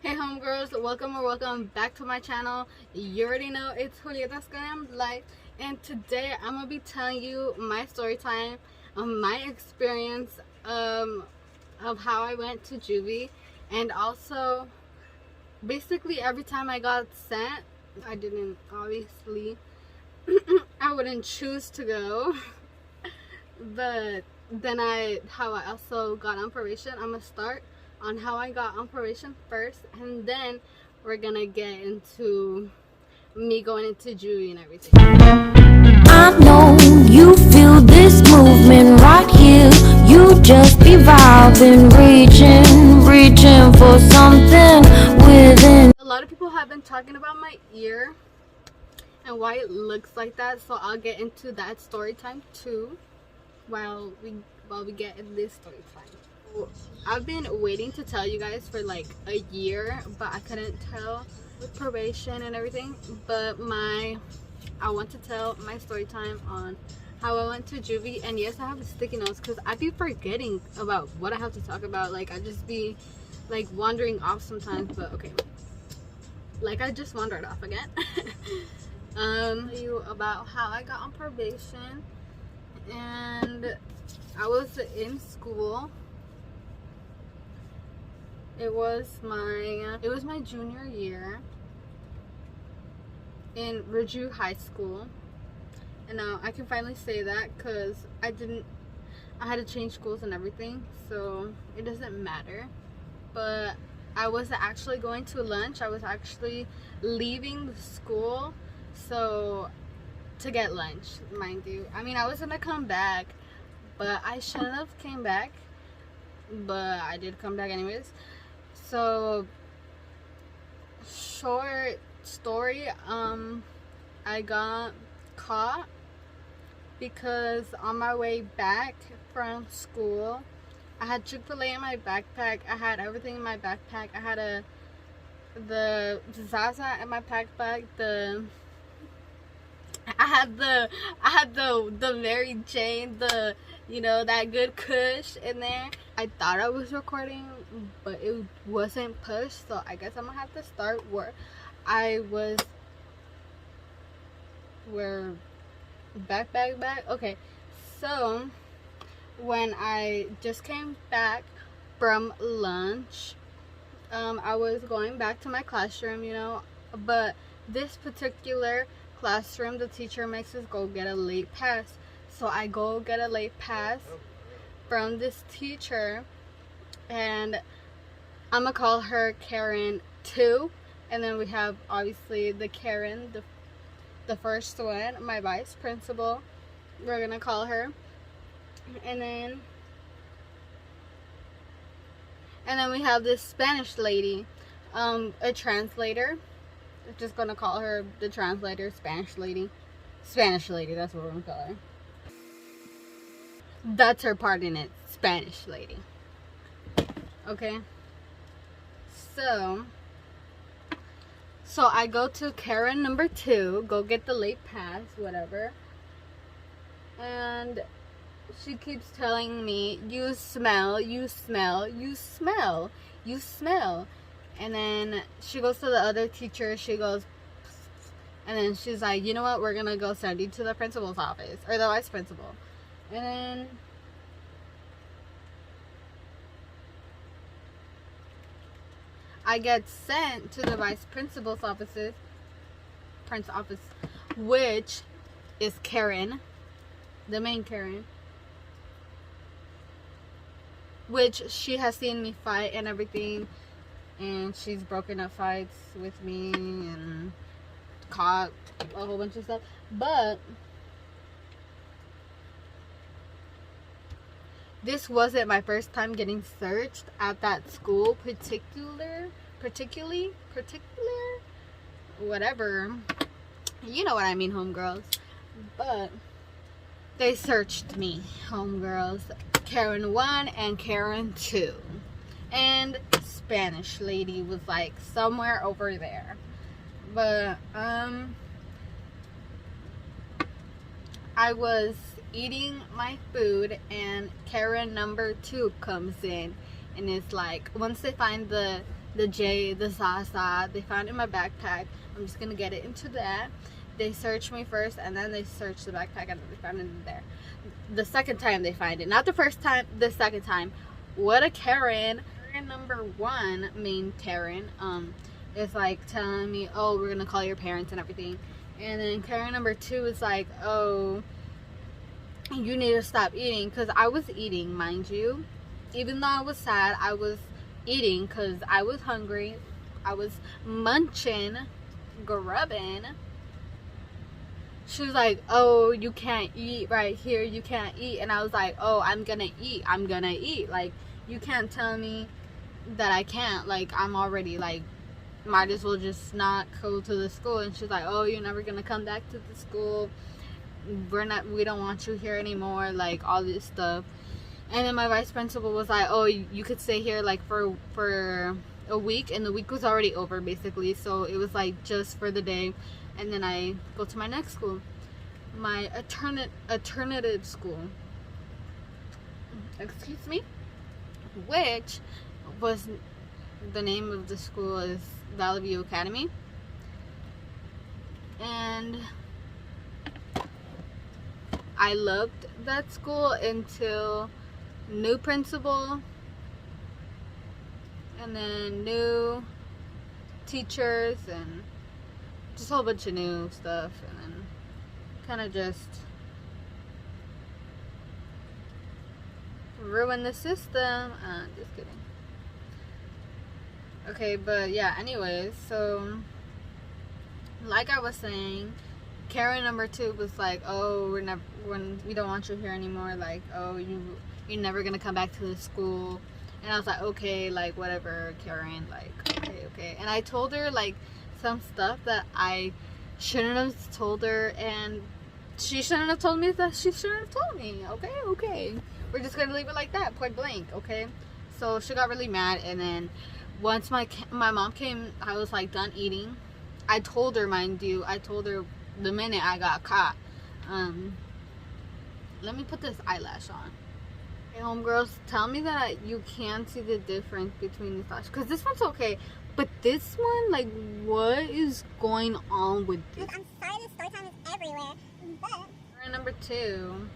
Hey homegirls, welcome back to my channel. You already know it's Julieta's Glam Life, and today I'm gonna be telling you my story time, my experience of how I went to juvie, and also basically every time I got sent. I didn't obviously I wouldn't choose to go, but then how I also got on probation. I'm gonna start on how I got on probation first, and then we're gonna get into me going into juvie and everything. I know you feel this movement right here. You just be vibing, reaching for something within. A lot of people have been talking about my ear and why it looks like that, so I'll get into that story time too while we get in this story time. I've been waiting to tell you guys for like a year, but I couldn't tell with probation and everything. But I want to tell my story time on how I went to juvie. And yes, I have a sticky notes because I be forgetting about what I have to talk about. Like I just be like wandering off sometimes, but okay, like I just wandered off again. You about how I got on probation, and I was in school. It was my junior year in Ridgeview High School, and now I can finally say that because I had to change schools and everything, so it doesn't matter. But I wasn't actually going to lunch. I was actually leaving the school to get lunch, mind you. I mean, I was gonna come back, but I shouldn't have came back, but I did come back anyways. So short story, I got caught because on my way back from school, I had Chick-fil-A in my backpack. I had everything in my backpack. I had the Zaza in my backpack. I had the Mary Jane, that good Kush in there. I thought I was recording, but it wasn't pushed, so I guess I'm gonna have to start where I was. Where back. Okay, so when I just came back from lunch, I was going back to my classroom, but this particular classroom, the teacher makes us go get a late pass. So I go get a late pass from this teacher, and I'm gonna call her Karen 2, and then we have obviously the Karen, the first one, my vice principal, we're gonna call her, and then we have this Spanish lady, a translator. I'm just gonna call her the translator, Spanish lady, that's what we're gonna call her. That's her part in it, Spanish lady. Okay, so I go to Karen number 2, go get the late pass, whatever, and she keeps telling me, you smell, and then she goes to the other teacher, she goes, and then she's like, you know what, we're gonna go send you to the principal's office, or the vice principal. And then I get sent to the vice principal's office, which is Karen, the main Karen, which she has seen me fight and everything, and she's broken up fights with me and caught a whole bunch of stuff. But this wasn't my first time getting searched at that school, particularly, whatever. You know what I mean, homegirls. But they searched me, homegirls. Karen 1 and Karen 2. And Spanish lady was like somewhere over there. But, I was eating my food, and Karen number 2 comes in, and it's like, once they find the the J, the Zaza. They found it in my backpack. I'm just gonna get it into that. They searched me first, and then they searched the backpack, and they found it in there. The second time they find it, not the first time, the second time. What a Karen! Karen number one, main Karen, is like telling me, oh, we're gonna call your parents and everything. And then Karen number two is like, oh, you need to stop eating, because I was eating, mind you. Even though I was sad, I was eating because I was hungry. I was munching, grubbing. She was like, oh, you can't eat right here, you can't eat. And I was like, oh, I'm gonna eat. Like, you can't tell me that I can't. Like, I'm already, like, might as well just not go to the school. And she's like, oh, you're never gonna come back to the school, we don't want you here anymore, like, all this stuff. And then my vice principal was like, oh, you could stay here, like, for a week. And the week was already over, basically. So it was, like, just for the day. And then I go to my next school, my alternative school, excuse me, which was, the name of the school is Valley View Academy. And I loved that school until new principal, and then new teachers, and just a whole bunch of new stuff, and then kind of just ruin the system. Just kidding. Okay, but yeah, anyways, so like I was saying, Karen number two was like, oh, we don't want you here anymore, like, oh, you're never gonna come back to the school. And I was like, okay, like, whatever, Karen, like, okay. And I told her, like, some stuff that I shouldn't have told her, and she shouldn't have told me that she shouldn't have told me. Okay. We're just gonna leave it like that, point blank, okay? So she got really mad, and then once my mom came, I was, like, done eating. I told her, mind you, the minute I got caught. Let me put this eyelash on. Hey, homegirls, tell me that you can see the difference between these lashes, because this one's okay. But this one, like, what is going on with this? I'm sorry, the story time is everywhere, but... Number two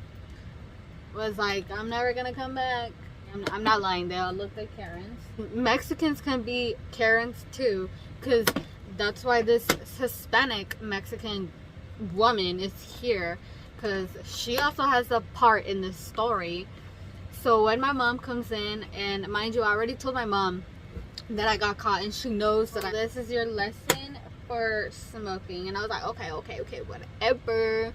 was like, I'm never gonna come back. I'm not lying, they all look like Karens. Mexicans can be Karens too, because that's why this Hispanic Mexican woman is here, because she also has a part in this story. So when my mom comes in, and mind you, I already told my mom that I got caught, and she knows that this is your lesson for smoking. And I was like, okay, whatever.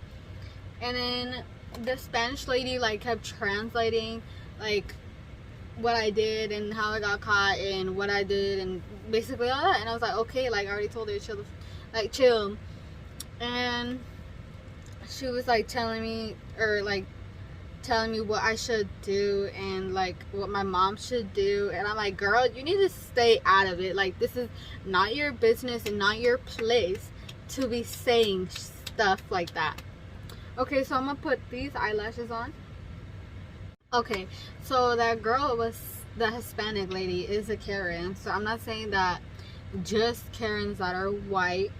And then the Spanish lady, like, kept translating, like, what I did and how I got caught and what I did and basically all that. And I was like, okay, like, I already told her to chill. And she was, like, telling me what I should do and, like, what my mom should do. And I'm like, girl, you need to stay out of it. Like, this is not your business and not your place to be saying stuff like that. Okay, so I'm gonna put these eyelashes on. Okay, so that girl was the Hispanic lady is a Karen. So I'm not saying that just Karens that are white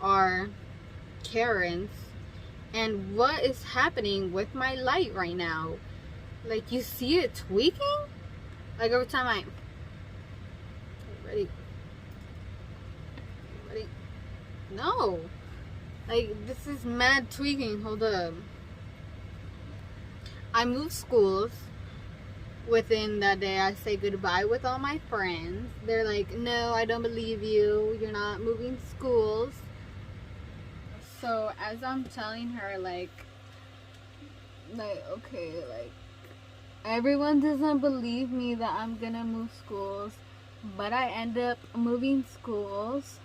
are Karens. And what is happening with my light right now? Like, you see it tweaking? Like, every time ready? No. Like, this is mad tweaking. Hold up. I moved schools. Within that day, I say goodbye with all my friends. They're like, no, I don't believe you. You're not moving schools. So as I'm telling her, like, okay, like, everyone doesn't believe me that I'm gonna move schools, but I end up moving schools.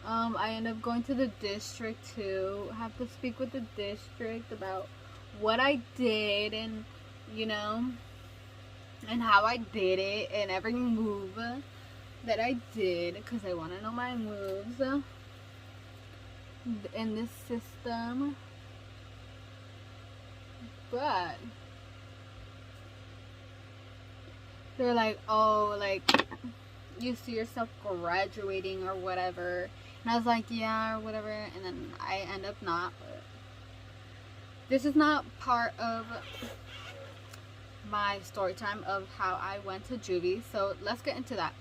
I end up going to the district to have to speak with the district about what I did, and, you know, and how I did it, and every move that I did, because I want to know my moves in this system. But They were like, oh, like, you see yourself graduating or whatever. And I was like, yeah, or whatever. And then I end up not. But this is not part of my story time of how I went to juvie. So let's get into that.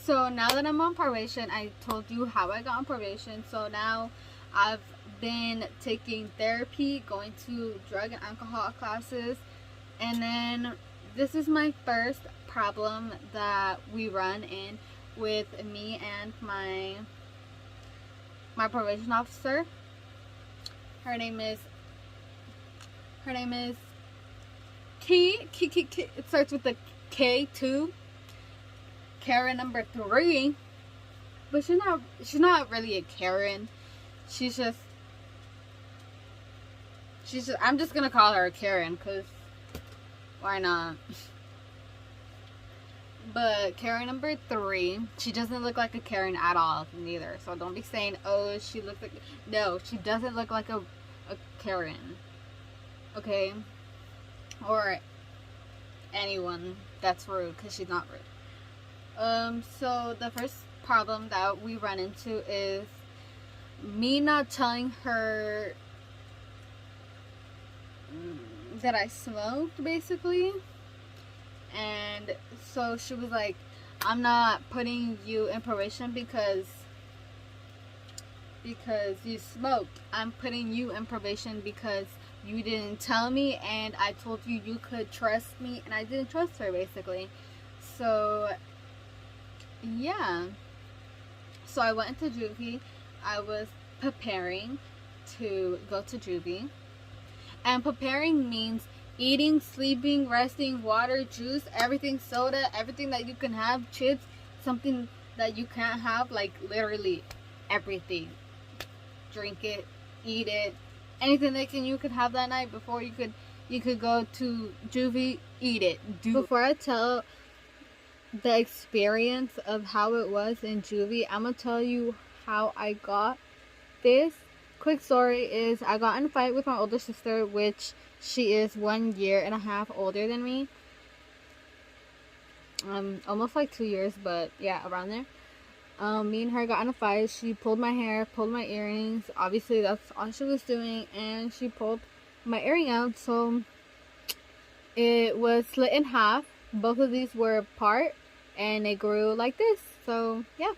So now that I'm on probation, I told you how I got on probation. So now I've been taking therapy, going to drug and alcohol classes, and then this is my first problem that we run in with me and my probation officer. Her name is K. It starts with the K too. Karen number 3, but she's not really a Karen. She's just I'm just gonna call her a Karen because why not? But Karen number 3, she doesn't look like a Karen at all neither. So don't be saying, oh, she looks like, no, she doesn't look like a Karen. Okay? Or anyone that's rude, because she's not rude. So the first problem that we run into is me not telling her that I smoked, basically. And so she was like, I'm not putting you in probation because you smoked. I'm putting you in probation because you didn't tell me, and I told you you could trust me, and I didn't trust her, basically. So yeah, so I went into juvie. I was preparing to go to juvie, and preparing means eating, sleeping, resting, water, juice, everything, soda, everything that you can have, chips, something that you can't have, like literally everything. Drink it, eat it, anything that you could have that night before you could go to juvie, eat it. Before I tell the experience of how it was in juvie, I'm gonna tell you how I got this. Quick story is I got in a fight with my older sister, which she is 1.5 years older than me. Almost like 2 years, but yeah, around there. Me and her got in a fight. She pulled my hair, pulled my earrings. Obviously, that's all she was doing, and she pulled my earring out, so it was split in half. Both of these were apart, and it grew like this. So yeah,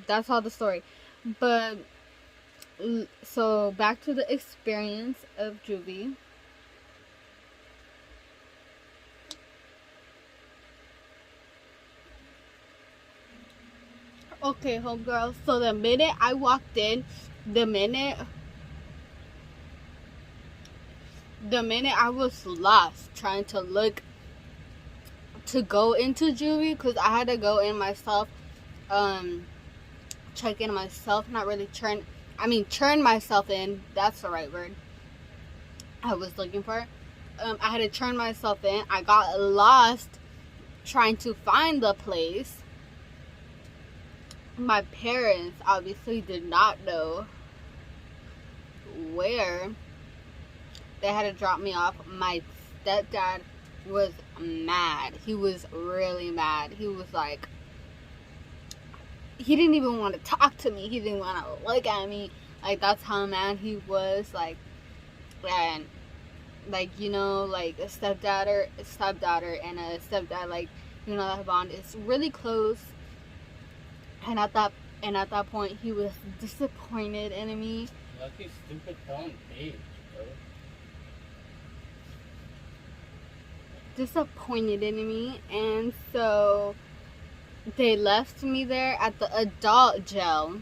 that's all the story. But so back to the experience of juvie. Okay, homegirl. So the minute I walked in, the minute I was lost trying to look to go into juvie, because I had to go in myself, check in myself, not really turn myself in. That's the right word I was looking for. I had to turn myself in. I got lost trying to find the place. My parents obviously did not know where. They had to drop me off. My stepdad was mad. He was really mad. He was like, he didn't even want to talk to me. He didn't want to look at me. Like, that's how mad he was. Like, and like, you know, like a stepdaughter and a stepdad, like, you know, that bond is really close. And at that point, he was disappointed in me. Lucky stupid phone page, bro. Disappointed in me, and so they left me there at the adult jail,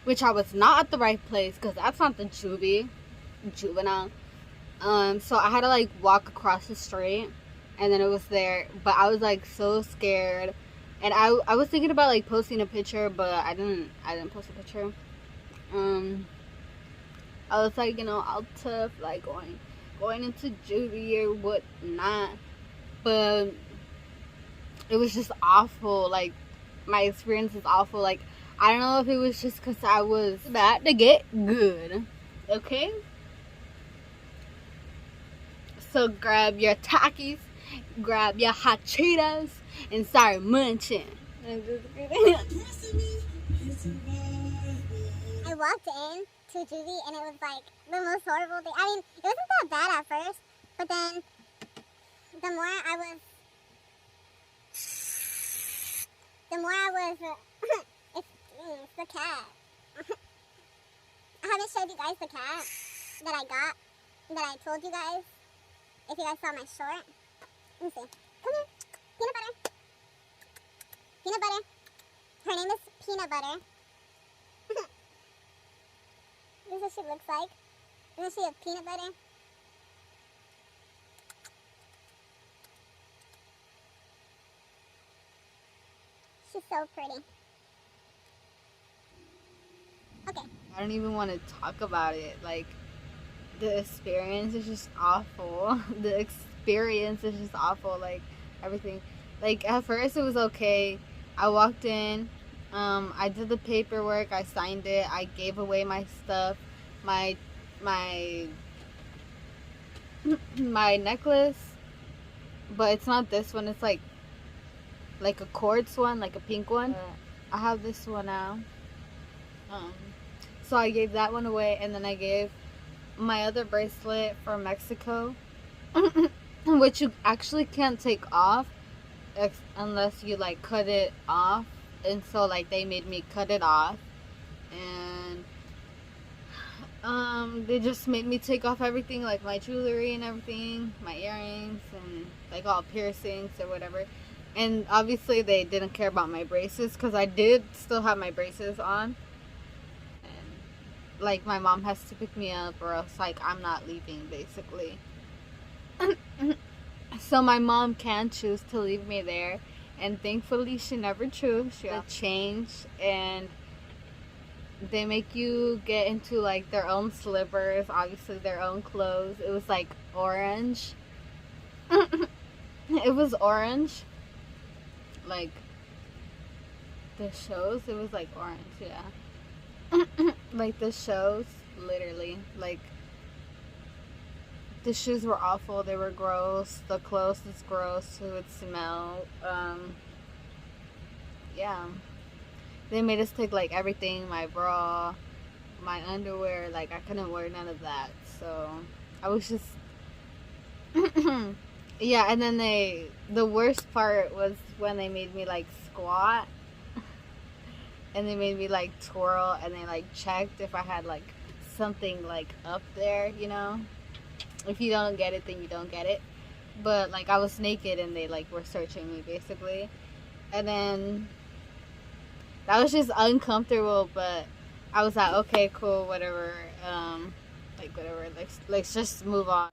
which I was not at the right place, because that's not the juvenile. So I had to like walk across the street, and then it was there. But I was like so scared, and I was thinking about like posting a picture, but I didn't post a picture. I was like, you know, all tough, like going into juvie or whatnot, but it was just awful. Like, my experience is awful. Like, I don't know if it was just because I was about to get good, okay? So grab your Takis, grab your hot Cheetos, and start munching. I'm just kidding. I walked in to juvie and it was like the most horrible thing. I mean, it wasn't that bad at first, but then the more I was, it's the cat. I haven't showed you guys the cat that I got, that I told you guys. If you guys saw my short, let me see. Come here, peanut butter. Peanut butter. Her name is Peanut Butter. This is what she looks like. Isn't she a peanut butter? She's so pretty. Okay. I don't even want to talk about it. Like, the experience is just awful. The experience is just awful. Like, everything. Like, at first it was okay. I walked in. I did the paperwork. I signed it. I gave away my stuff. My necklace. But it's not this one. It's like a quartz one, like a pink one. I have this one now. So I gave that one away, and then I gave my other bracelet from Mexico, which you actually can't take off unless you like cut it off. And so like they made me cut it off, and they just made me take off everything, like my jewelry and everything, my earrings and like all piercings or whatever. And obviously they didn't care about my braces, because I did still have my braces on. And like my mom has to pick me up, or else like I'm not leaving, basically. So my mom can choose to leave me there, and thankfully she never chose. She had change, and they make you get into like their own slippers, obviously their own clothes. It was like orange. It was orange. Like the shows, it was like orange, yeah. Like the shows, literally. Like the shoes were awful. They were gross. The clothes was gross. It would smell. Yeah. They made us take like everything, my bra, my underwear. Like I couldn't wear none of that. So I was just yeah. And then the worst part was when they made me like squat, and they made me like twirl, and they like checked if I had like something like up there, you know. If you don't get it, then you don't get it. But like I was naked, and they like were searching me basically. And then that was just uncomfortable, but I was like, okay, cool, whatever. Like whatever. Let's just move on.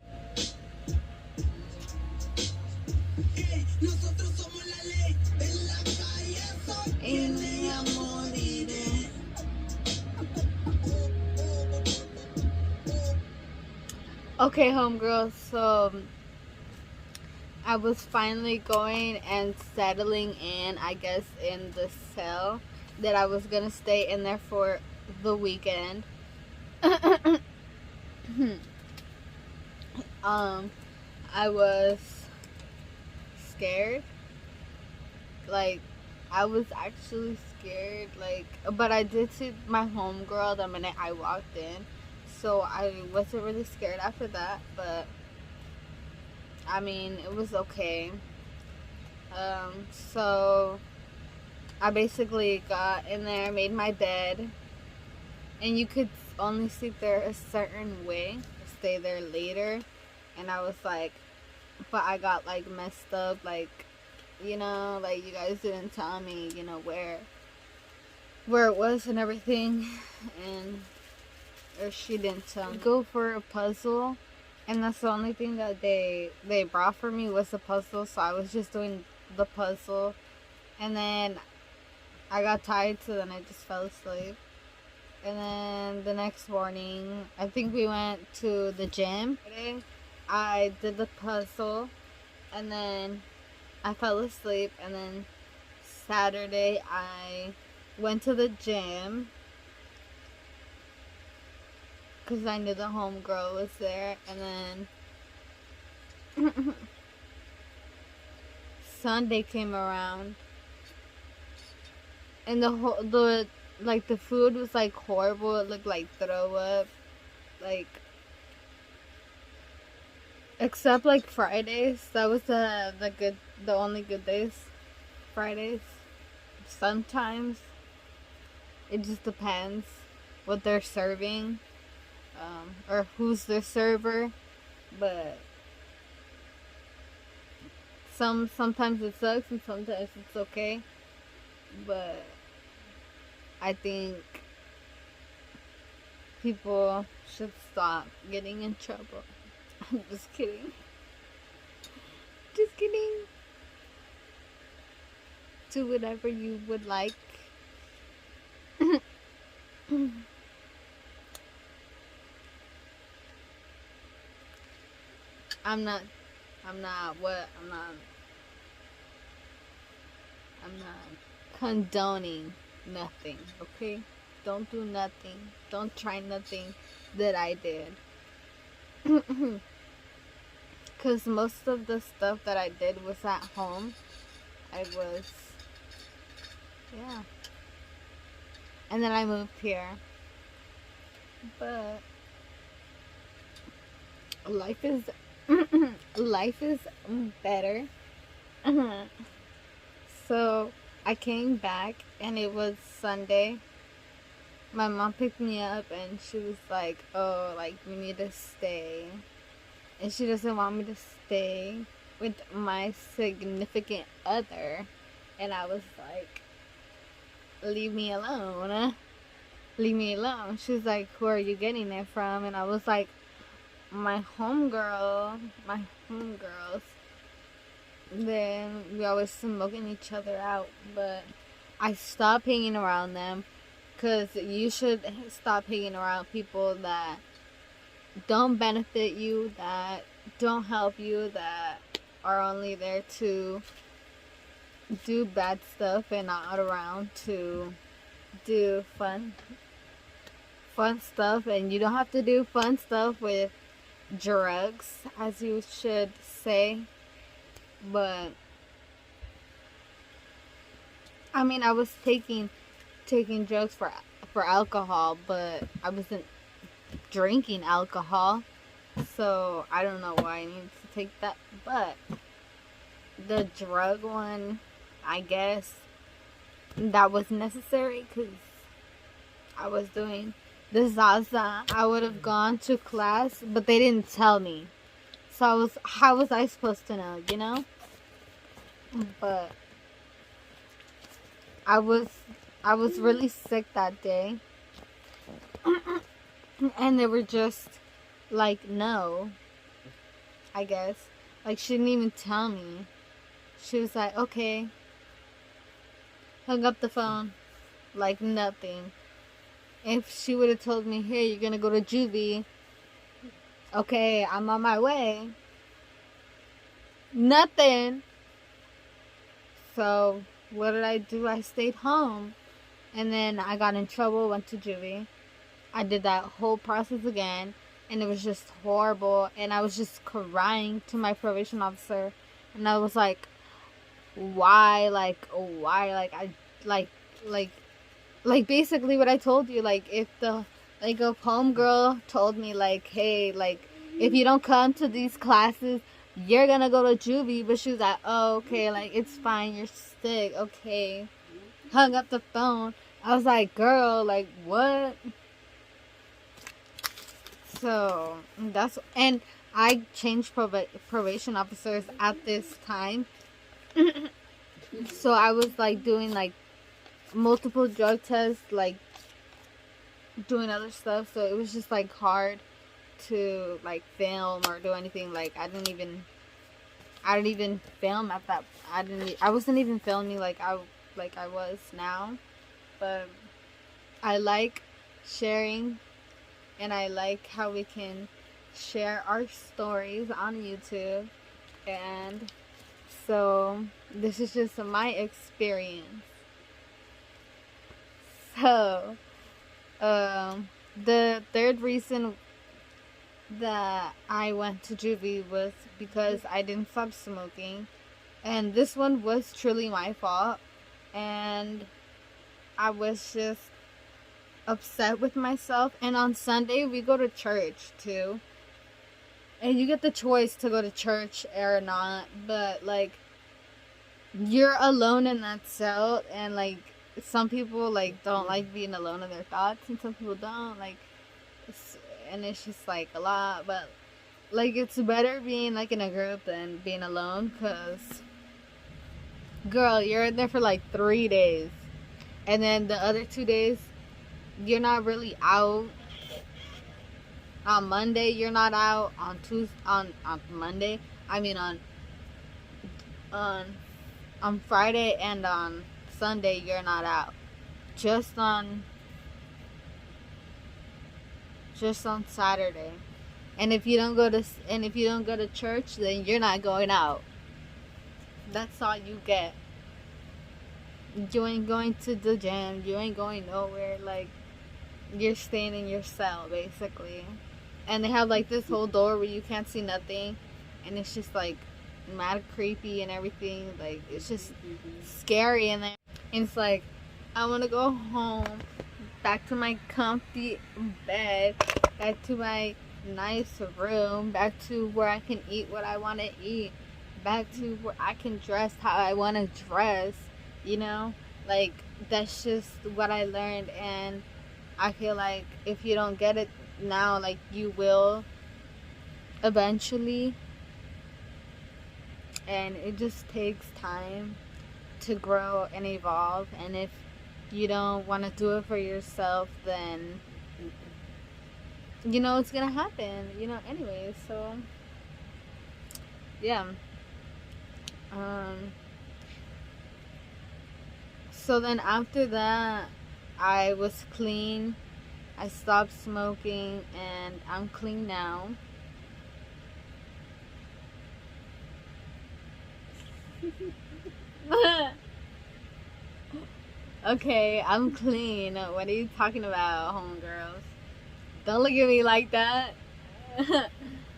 Okay, homegirl, so I was finally going and settling in, I guess, in the cell that I was gonna stay in there for the weekend. I was scared. Like, I was actually scared. Like, but I did see my homegirl the minute I walked in. So I wasn't really scared after that, but I mean, it was okay. So I basically got in there, made my bed, and you could only sleep there a certain way, stay there later. And I was like, but I got like messed up, like, you know, like you guys didn't tell me, you know, where it was and everything, and or she didn't tell me. Go for a puzzle, and that's the only thing that they brought for me was the puzzle. So I was just doing the puzzle, and then I got tired, so then I just fell asleep. And then the next morning, I think we went to the gym. I did the puzzle, and then I fell asleep. And then Saturday I went to the gym, because I knew the homegirl was there. And then Sunday came around, and the food was like horrible. It looked like throw up, like, except like Fridays. That was the only good days. Fridays. Sometimes it just depends what they're serving, or who's their server, but sometimes it sucks and sometimes it's okay. But I think people should stop getting in trouble. I'm just kidding. Just kidding. Do whatever you would like. I'm not condoning nothing, okay? Don't do nothing. Don't try nothing that I did. Because most of the stuff that I did was at home. Yeah. And then I moved here. But life is better. So I came back and it was Sunday. My mom picked me up and she was like, oh, like, we need to stay. And she doesn't want me to stay with my significant other. And I was like, leave me alone. Leave me alone. She was like, who are you getting it from? And I was like, my homegirls. Then we always smoking each other out, but I stopped hanging around them, because you should stop hanging around people that don't benefit you, that don't help you, that are only there to do bad stuff and not around to do fun stuff. And you don't have to do fun stuff with drugs, as you should say. But I mean, I was taking drugs for alcohol, but I wasn't drinking alcohol, so I don't know why I needed to take that. But the drug one, I guess that was necessary, because I was doing the Zaza. I would have gone to class, but they didn't tell me. So how was I supposed to know, you know? But I was really sick that day. And they were just like, no, I guess. Like, she didn't even tell me. She was like, okay. Hung up the phone. Like nothing. If she would have told me, hey, you're gonna go to juvie. Okay, I'm on my way. Nothing. So, what did I do? I stayed home. And then I got in trouble, went to juvie. I did that whole process again. And it was just horrible. And I was just crying to my probation officer. And I was like, why? Like, basically what I told you. Like, if a homegirl told me, like, hey, like, if you don't come to these classes, you're gonna go to juvie. But she was like, oh, okay, like, it's fine, you're sick, okay. Hung up the phone. I was like, girl, like, what? So and I changed probation officers at this time. So I was like doing like multiple drug tests, like doing other stuff. So it was just like hard to like film or do anything. Like I didn't even film at that. I wasn't even filming like I was now. But I like sharing, and I like how we can share our stories on YouTube. And so this is just my experience. So the third reason that I went to juvie was because I didn't stop smoking. And this one was truly my fault. And I was just upset with myself. And on Sunday, we go to church too. And you get the choice to go to church or not. But, like, you're alone in that cell. And, like, some people, like, don't like being alone in their thoughts. And some people don't. Like, and it's just, like, a lot. But, like, it's better being, like, in a group than being alone. Because, girl, you're in there for, like, 3 days. And then the other 2 days, you're not really out. On Monday, you're not out. On Tuesday, on Monday, I mean on Friday and on Sunday, you're not out. Just on Saturday. And if you don't go to church, then you're not going out. That's all you get. You ain't going to the gym. You ain't going nowhere. Like, you're staying in your cell, basically. And they have, like, this whole door where you can't see nothing. And it's just, like, mad creepy and everything. Like, it's just scary in there. And it's like, I want to go home. Back to my comfy bed. Back to my nice room. Back to where I can eat what I want to eat. Back to where I can dress how I want to dress. You know? Like, that's just what I learned. And I feel like if you don't get it now, like, you will eventually. And it just takes time to grow and evolve. And if you don't want to do it for yourself, then, you know, it's gonna happen, you know, anyway. So, yeah. So then after that, I was clean. I stopped smoking, and I'm clean now. Okay, I'm clean. What are you talking about, homegirls? Don't look at me like that.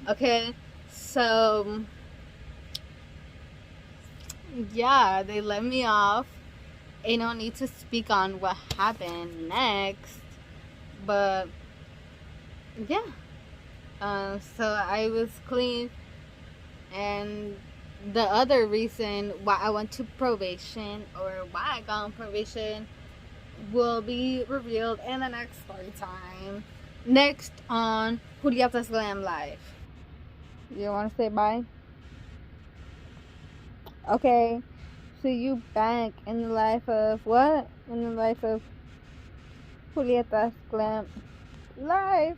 Okay, so yeah, they let me off. Ain't no need to speak on what happened next, but yeah. So I was clean, and the other reason why I went to probation, or why I got on probation, will be revealed in the next story time. Next on Julieta's Glam Life. You want to say bye? Okay. See you back in the life of what? In the life of Julieta's Glam Life.